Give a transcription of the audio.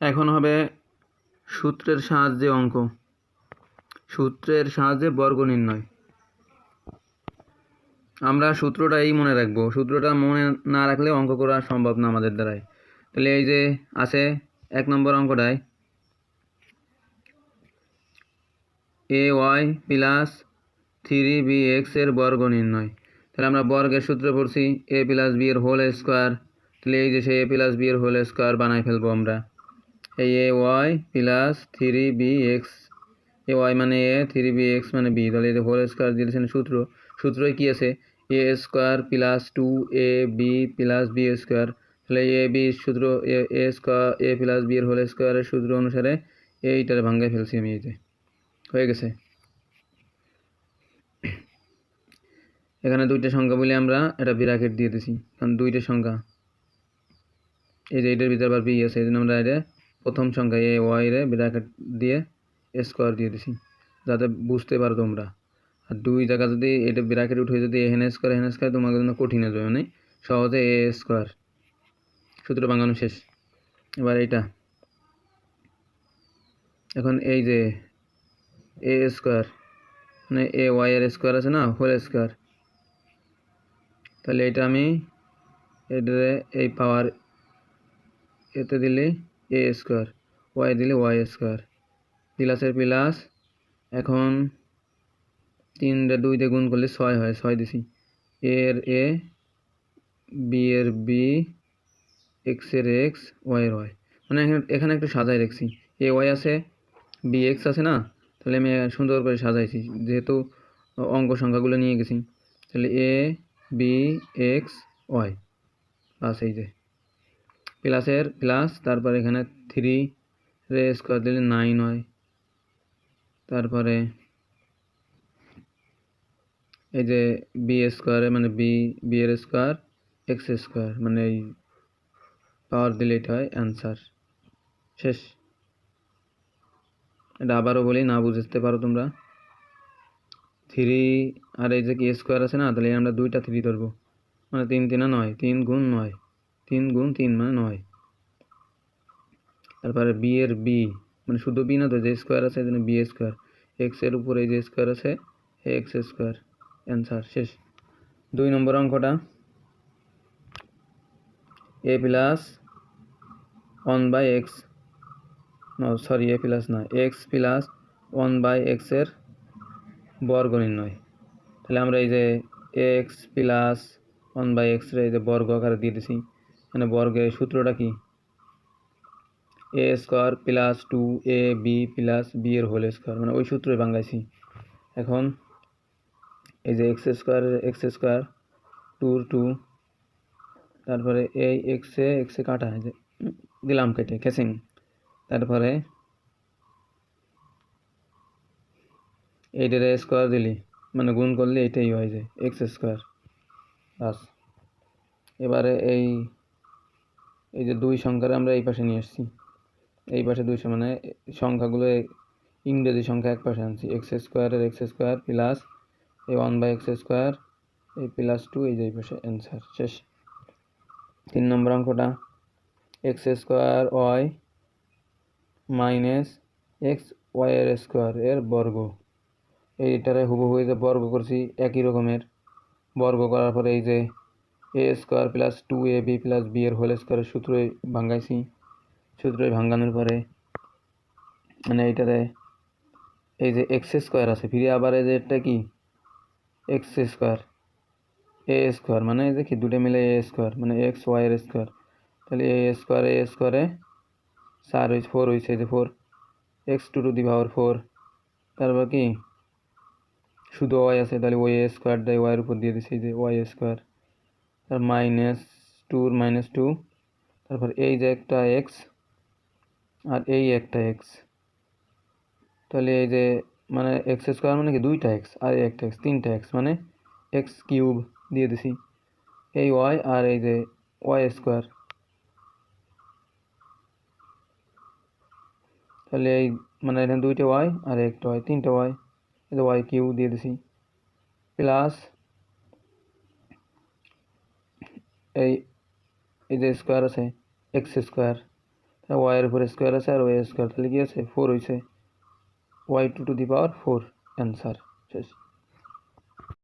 এখন হবে সূত্রের সাহায্যে অঙ্ক, সূত্রের সাহায্যে বর্গ নির্ণয়। আমরা সূত্রটাই মনে রাখবো, সূত্রটা মনে না রাখলে অঙ্ক করা সম্ভব না আমাদের দ্বারাই। তাহলে এই যে আছে 1 নম্বর অঙ্কটায় ay প্লাস 3bx এর বর্গ নির্ণয়। তাহলে আমরা বর্গের সূত্র পড়ছি a প্লাস b এর হোল স্কোয়ার। তাহলে এই যে সেই a প্লাস b এর হোল স্কোয়ার বানাই ফেলবো আমরা। এই ay প্লাস 3bx, ay মানে a, 3bx মানে b, তাহলে এই যে হোল স্কোয়ার দিয়েছেন সূত্র। সূত্রই কি আছে a square plus 2ab plus b square. তাহলে এ বি সূত্র এ স্কোয়ার a প্লাস b এর হোল স্কোয়ারের সূত্র অনুসারে এইটার ভাঙ্গায় ফেলছি আমি। এই যে হয়ে গেছে। এখানে দুইটা সংখ্যা বলে আমরা এটা ব্র্যাকেট দিয়ে দিছি, কারণ দুইটা সংখ্যা, এই যে এটার ভিতরে আবার বি আছে, এই জন্য আমরা এটা প্রথম সংখ্যা এ ওয়াই রে ব্র্যাকেট দিয়ে স্কোয়ার দিয়ে দিছি যাতে বুঝতে পারো তোমরা। আর দুই জায়গা যদি এটা ব্র্যাকেট উঠে যদি এখানে স্কোয়ার তোমাদের জন্য কঠিন হয়ে যাবে, মানে সহজে এ স্কোয়ার। সূত্র ভাঙানো শেষ। এবার এইটা এখন এই যে এ স্কোয়ার মানে এ ওয়াই এর স্কোয়ার আছে না, হোল স্কোয়ার। তাহলে এটা আমি এটারে এই পাওয়ার এতে দিলে এ স্কোয়ার, ওয়াই দিলে ওয়াই স্কোয়ার, প্লাসের প্লাস। এখন 3 2 দিয়ে গুণ করলে 6 হয়, 6 দিছি। এর এ, বি এর বি, এক্স এর এক্স, ওয়াই এর ওয়াই। মানে এখানে একটু সাজাই রাখছি, এ ওয়াই আছে, বি এক্স আছে না, তাহলে আমি সুন্দর করে সাজাইছি যেহেতু অঙ্ক সংখ্যাগুলো নিয়ে গেছি। তাহলে A B x Y plus এই যে প্লাসের প্লাস, তারপরে এখানে 3 রে স্কোয়ার দিলে 9 হয়। তারপরে এই যে বি স্কোয়ারে মানে বি এর স্কোয়ার এক্স স্কোয়ার, মানে এই পাওয়ার দিলে এটা হয় অ্যান্সার। শেষ। এটা আবারও বলি, না বুঝতে পারো তোমরা। 3 আর এই যে কি স্কোয়ার আছে না, তাহলে আমরা দুইটা 3 ধরবো, মানে 3 3 9, 3 গুণ 9, 3 গুণ 3 মানে 9। তারপরে বি এর বি মানে শুধু বি না, তো যে স্কোয়ার আছে এই জন্য বি স্কোয়ার, এক্স এর উপরে এই যে স্কোয়ার আছে এক্স স্কোয়ার, অ্যান্সার। শেষ। 2 নম্বর অঙ্কটা এ প্লাস 1/x, নো সরি এ প্লাস না, এক্স প্লাস 1/x এর বর্গ নির্ণয়। তাহলে আমরা এই যে এক্স প্লাস 1/x রে এই যে বর্গ আকারে দিয়ে দিছি, মানে বর্গের সূত্রটা কি A square plus 2ab plus B এর হোল স্কোয়ার, মানে ওই সূত্রই বাংলাইছি। এখন এই যে এক্স স্কোয়ার 2 তারপরে এই এক্সে কাটা হয় যে দিলাম কেটে খেসিং, তারপরে এইটারে স্কোয়ার দিলি মানে গুণ করলে এইটাই হয় যে এক্স স্কোয়ার বাস। এবারে এই যে দুই সংখ্যারে আমরা এই পাশে নিয়ে আসছি, এই পাশে 200 মানে সংখ্যাগুলো ইংরেজি সংখ্যা এক পাশে আনছি, এক্স স্কোয়ারের এক্স স্কোয়ার প্লাস এই 1/x স্কোয়ার এই প্লাস 2 এই যে এই পাশে, অ্যান্সার। শেষ। 3 নম্বর অঙ্কটা X square Y minus X Y এর স্কোয়ার এর বর্গ। এইটারে হুবহু যে বর্গ করছি একই রকমের, বর্গ করার পরে এই যে A square plus 2ab plus B এর হোল স্কোয়ারের সূত্রই ভাঙ্গাইছি। সূত্রই ভাঙ্গানোর পরে মানে এইটারে এই যে এক্স স্কোয়ার আছে, ফিরে আবার এই যে এটা কি এক্স স্কোয়ার এ স্কোয়ার, মানে এই যে কি দুটো মিলে এ স্কোয়ার মানে এক্স ওয়াই এর স্কোয়ার। তাহলে এ স্কোয়ারে 4 হয়েছে, 4 হয়েছে, এই যে 4 এক্স টু দি পাওয়ার 4। তারপর কি শুধু ওয়াই আছে, তাহলে ওই এ স্কোয়ার দেয় ওয়াইয়ের উপর দিয়ে দিচ্ছি যে ওয়াই স্কোয়ার, তার -2 তারপর এই যে একটা এক্স আর এই একটা এক্স, তাহলে এই যে মানে এক্স স্কোয়ার মানে কি দুইটা এক্স আর একটা এক্স, 3টা এক্স মানে এক্স কিউব দিয়ে দিছি, এই ওয়াই আর এই যে ওয়াই স্কোয়ার। তাহলে এই মানে এখানে 2টা ওয়াই আর একটা ওয়াই, 3টা ওয়াই, এই যে ওয়াই কিউব দিয়ে দিছি প্লাস এই যে স্কোয়ার আছে এক্স স্কোয়ার। ওয়াইয়ের উপর স্কোয়ার আছে আর ওয়াই স্কোয়ার, তাহলে কি আছে 4 হয়েছে, y2 to the power 4 answer শেষ।